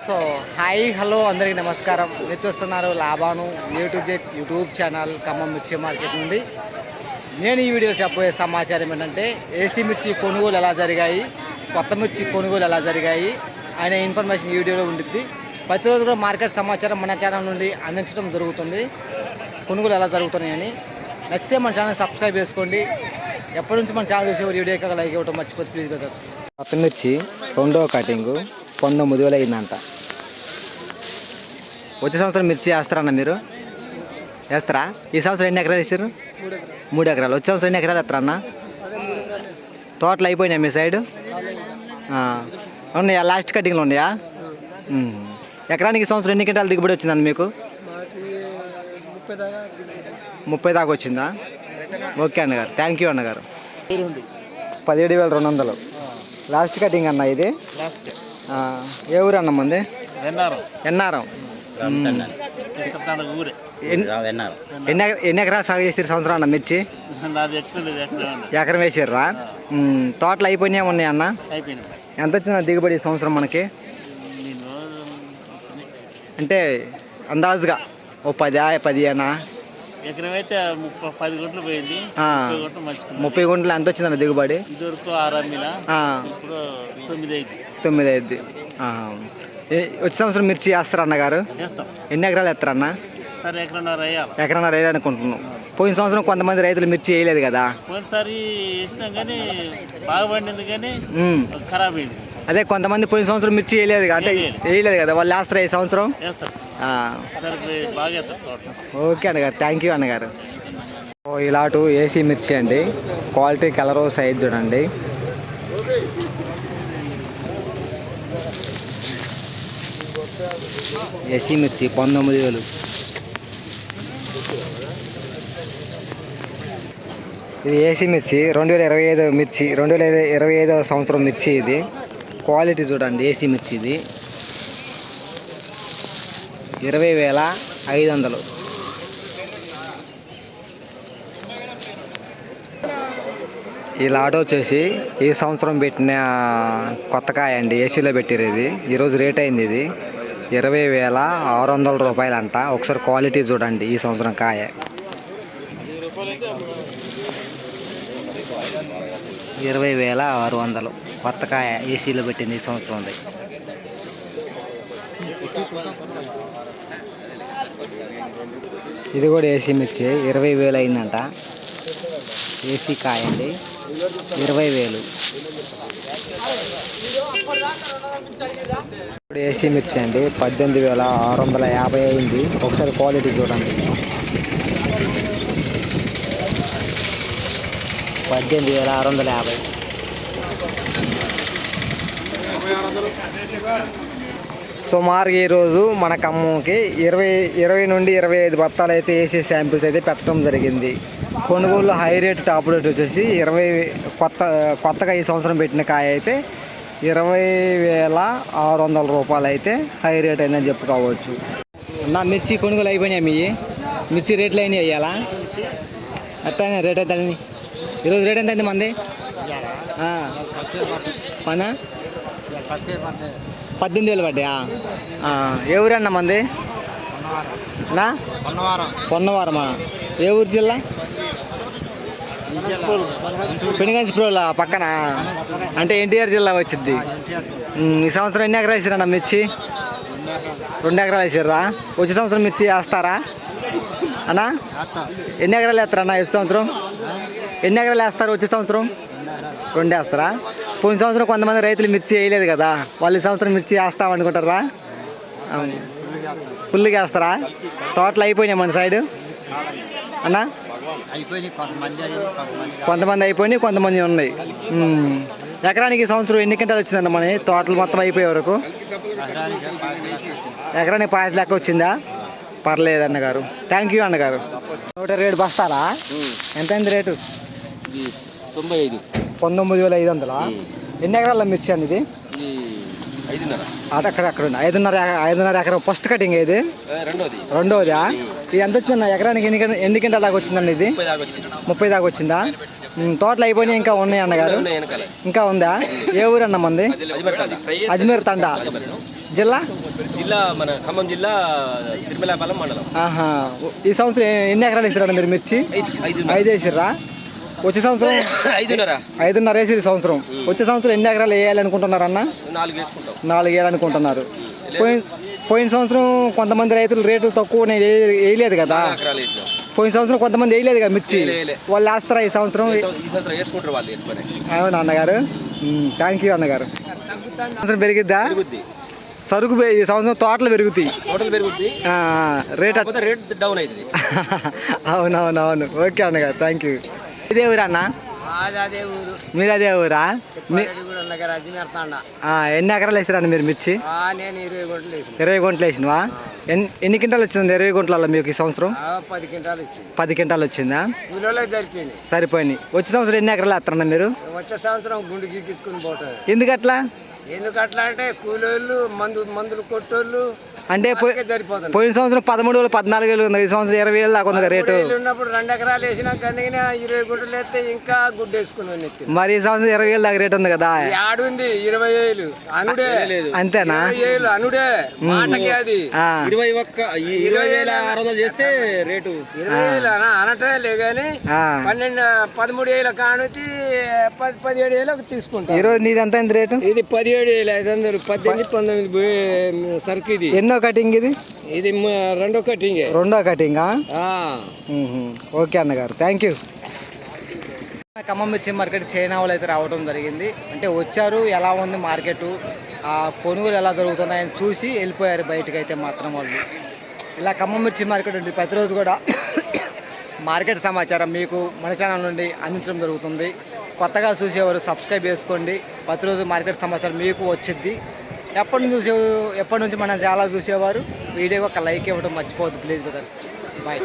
So hi hello అందరికీ నమస్కారం. మీరు చూస్తున్నారు లాభాను యూట్యూబ్ ఛానల్ ఖమ్మం మిర్చి మార్కెట్ నుండి. నేను ఈ వీడియో చెప్పబోయే సమాచారం ఏంటంటే ఏసీ మిర్చి కొనుగోలు ఎలా జరిగాయి, కొత్త మిర్చి కొనుగోలు ఎలా జరిగాయి అనే ఇన్ఫర్మేషన్ ఈ వీడియోలో ఉంటుంది. ప్రతిరోజు కూడా మార్కెట్ సమాచారం మన ఛానల్ నుండి అందించడం జరుగుతుంది. కొనుగోలు ఎలా జరుగుతున్నాయని నచ్చితే మన ఛానల్ సబ్స్క్రైబ్ చేసుకోండి. ఎప్పటి నుంచి మన ఛానల్ చూసే వీడియోకి లైక్ ఇవ్వడం మర్చిపోతే ప్లీజ్ బ్రదర్స్. కొత్త మిర్చి రెండో కటింగు 19,000 అయిందంట. వచ్చే సంవత్సరం మిర్చి వేస్తారన్న మీరు? వేస్తారా? ఈ సంవత్సరం ఎన్ని ఎకరాలు వేసారు? 3 ఎకరాలు. వచ్చే సంవత్సరం ఎన్ని ఎకరాలు వేస్తారన్న? తోటలు అయిపోయినాయి మీ సైడు? ఉన్నాయా? లాస్ట్ కటింగ్లు ఉన్నాయా? ఎకరానికి ఈ సంవత్సరం ఎన్ని క్వింటాలు దిగుబడి వచ్చిందన్న మీకు? 30 దాకా వచ్చిందా? ఓకే అన్నగారు, థ్యాంక్ యూ అన్నగారు. 17,200 లాస్ట్ కటింగ్ అన్న ఇది. ఏ ఊరు అన్న మంది? ఎన్నారం. ఎన్ని ఎకరాలు సాగు చేసారు సంవత్సరం అన్న మిర్చి? ఎకరం వేసారా? తోటలు అయిపోయినాయి ఉన్నాయి అన్న? ఎంత వచ్చింది దిగుబడి ఈ సంవత్సరం మనకి? అంటే అందాజుగా ఓ 10 ఎకరం అయితే 10 గుంటలు పోయింది. 30 గుంటలు ఎంత వచ్చిందన్న దిగుబడి? ఇదివరకు 6 అమ్మినా, ఇప్పుడు 9 అయింది. వచ్చే సంవత్సరం మిర్చి వేస్తారా అన్నగారు? ఎన్ని ఎకరాలు వేస్తారన్న? సరే ఎకరన్నర వేయాలనుకుంటున్నాం. పోయిన సంవత్సరం కొంతమంది రైతులు మిర్చి వేయలేదు కదా? పోయినసారి వేసినాం కానీ బాగా పండింది కానీ ఖరాబ్ అయింది. అదే కొంతమంది పోయిన సంవత్సరం మిర్చి వేయలేదు అంటే వేయలేదు కదా, వాళ్ళు వేస్తారా ఈ సంవత్సరం? ఓకే అన్నగారు, థ్యాంక్ యూ అన్నగారు. ఇలాంటి ఏసీ మిర్చి అండి, క్వాలిటీ కలర్ సైజ్ చూడండి. ఏసీ మిర్చి 19,000. ఇది ఏసీ మిర్చి 2025 మిర్చి, 2025 సంవత్సరం మిర్చి. ఇది క్వాలిటీ చూడండి. ఏసీ మిర్చి ఇది 20,500. ఈ లాట్ వచ్చేసి ఈ సంవత్సరం పెట్టిన కొత్త కాయ అండి, ఏసీలో పెట్టారు. ఇది ఈరోజు రేట్ అయింది. ఇది 20,600 రూపాయలు అంట. ఒకసారి క్వాలిటీ చూడండి. ఈ సంవత్సరం కాయ 20,600 కొత్త కాయ ఏసీలో పెట్టింది ఈ సంవత్సరం. ఉంది ఇది కూడా ఏసీ మిర్చి 20,000 అయిందంట. ఏసీ కాయ అండి 20,000. ఇప్పుడు ఏసీ మిర్చి అండి 18,650 అయింది. ఒకసారి క్వాలిటీ చూడండి. 18,650. సుమారుగా ఈరోజు మన ఖమ్మంకి 20 నుండి 25 బత్తాలు అయితే ఏసీ శాంపిల్స్ అయితే పెట్టడం జరిగింది. కొనుగోలు హై రేట్, టాప్ రేట్ వచ్చేసి 20 కొత్తగా ఈ సంవత్సరం పెట్టిన కాయ అయితే 20,600 రూపాయలు అయితే హై రేట్ అయిందని చెప్పుకోవచ్చు. నా మిర్చి కొనుగోలు అయిపోయినాయి. మీ మిర్చి రేట్లు అయినాయి అయ్యాలా? ఎంత రేట్ ఎంత అయింది ఈరోజు? రేట్ ఎంత అయింది మంది? 18,000 పడ్డాయా? ఏ ఊరన్నా మంది? పొన్నవారమా? ఏ ఊరు జిల్లా? పెనుగంచిప్రోల పక్కన, అంటే ఎన్టీఆర్ జిల్లా వచ్చింది. ఈ సంవత్సరం ఎన్ని ఎకరాలు వేసారన్న మిర్చి? 2 ఎకరాలు వేసారా? వచ్చే సంవత్సరం మిర్చి వేస్తారా అన్నా? ఎన్ని ఎకరాలు వేస్తారన్నా వచ్చే సంవత్సరం? ఎన్ని ఎకరాలు వేస్తారు వచ్చే సంవత్సరం? 2 వేస్తారా? పోయిన సంవత్సరం కొంతమంది రైతులు మిర్చి వేయలేదు కదా, వాళ్ళు ఈ సంవత్సరం మిర్చి వేస్తామనుకుంటారా? ఫుల్గా వేస్తారా? తోటలు అయిపోయినాయి మన సైడు అన్నా? కొంతమంది అయిపోయినాయి, కొంతమంది ఉన్నాయి. ఎకరానికి ఈ సంవత్సరం ఎన్ని క్వింటాలు వచ్చిందన్న మన తోటలు మొత్తం అయిపోయే వరకు? ఎకరానికి 5 లెక్క వచ్చిందా? పర్లేదు అన్నగారు, థ్యాంక్ యూ అన్నగారు. రేటు బస్తాలా ఎంత అయింది రేటు? 19,500. ఎన్ని ఎకరాల మిర్చి అండి ఇది? అక్కడ 5.5 ఎకరం ఫస్ట్ కటింగ్. ఇది రెండోదా? ఇది ఎంత వచ్చిందన్న ఎకరానికి? ఎన్ని క్వింటాల దాకా వచ్చిందండి ఇది? 30 దాకా వచ్చిందా? తోటలు అయిపోయినాయి, ఇంకా ఉన్నాయి అన్నగారు? ఇంకా ఉందా? ఏ ఊరు అన్న మంది? అజ్మీర్ తండా. జిల్లా జిల్లా మన ఖమ్మం జిల్లా తిరుమలపాలెం మండలం. ఆహా. ఈ సంవత్సరం ఎన్ని ఎకరాలు వేసారా మీరు మిర్చి? 5 వేసిర్రా? వచ్చే సంవత్సరం 5.5 వేసిరు ఈ సంవత్సరం. వచ్చే సంవత్సరం ఎన్ని ఎకరాలు వేయాలనుకుంటున్నారు అన్న? 4 వేసుకుంటాం. 4 వేయాలనుకుంటున్నారు. పోయిన సంవత్సరం కొంతమంది రైతులు రేట్లు తక్కువ వేయలేదు కదా. పోయిన సంవత్సరం కొంతమంది వేయలేదు కదా మిర్చి, వాళ్ళు వేస్తారా ఈ సంవత్సరం? వేసుకుంటారు వాళ్ళు. అవునా అన్నగారు? థ్యాంక్ యూ అన్నగారు. సంవత్సరం పెరిగిద్దా? సరుకు ఈ సంవత్సరం తోటలు పెరుగుతాయి. రేట్ డౌన్ అవుతుంది. అవునవునవును. ఓకే అన్నగారు, థ్యాంక్ యూ. ఇదే ఊరా అన్న? మీరు అదే ఊరా? ఎన్ని ఎకరాలు వేసారన్న మీరు మిర్చి? 20 గుంటలు వేసినవా? ఎన్ని క్వింటాలు వచ్చింది 20 గుంటలలో మీకు ఈ సంవత్సరం? 10 క్వింటాలు వచ్చిందా? సరిపోయినాయి. వచ్చే సంవత్సరం ఎన్ని ఎకరాలు వేస్తారన్న మీరు? వచ్చే సంవత్సరం గుండు గీకించుకుని పోతారు. ఎందుకట్లా? ఎందుకట్లా అంటే కూలోళ్ళు మందులు కొట్టోళ్ళు అంటే పోయిన సంవత్సరం 13,000 14,000 ఉంది. ఈ సంవత్సరం 20,000 దాకా ఉంది రేటు. ఉన్నప్పుడు 2 ఎకరాలు వేసినాక 20 గుంటలు వేస్తే ఇంకా గుడ్డు వేసుకుని. మరి ఈ సంవత్సరం 20,000 దాకా రేటు ఉంది కదా. ఆడుంది 20,000 అనుడే. అంతేనా? 20,000 అనుడే మాటకి. అది 20,600 చేస్తే రేటు 20,000 అనటలే గాని 13,000 కానుంచి 17,000 తీసుకుంటా. ఈరోజు నీది ఎంత అయింది రేటు? ఇది 17,500, 18, 19 సరుకు. ఇది ఎన్నో కటింగ్? ఇది రెండో కటింగా? ఓకే అన్నగారు, థ్యాంక్ యూ. ఖమ్మం మిర్చి మార్కెట్ చైనా వాళ్ళు అయితే రావడం జరిగింది. అంటే వచ్చారు, ఎలా ఉంది మార్కెట్, కొనుగోలు ఎలా జరుగుతున్నాయని చూసి వెళ్ళిపోయారు బయటకు. అయితే మాత్రం వాళ్ళు ఇలా ఖమ్మం మిర్చి మార్కెట్ ఉంది. ప్రతిరోజు కూడా మార్కెట్ సమాచారం మీకు మన ఛానల్ నుండి అందించడం జరుగుతుంది. కొత్తగా చూసేవారు సబ్స్క్రైబ్ చేసుకోండి. ప్రతిరోజు మార్కెట్ సమాచారం మీకు వచ్చింది. ఎప్పటి నుంచి మన ఛానల్ చూసేవారు వీడియోకి ఒక లైక్ ఇవ్వడం మర్చిపోవద్దు ప్లీజ్ బ్రదర్స్. బాయ్.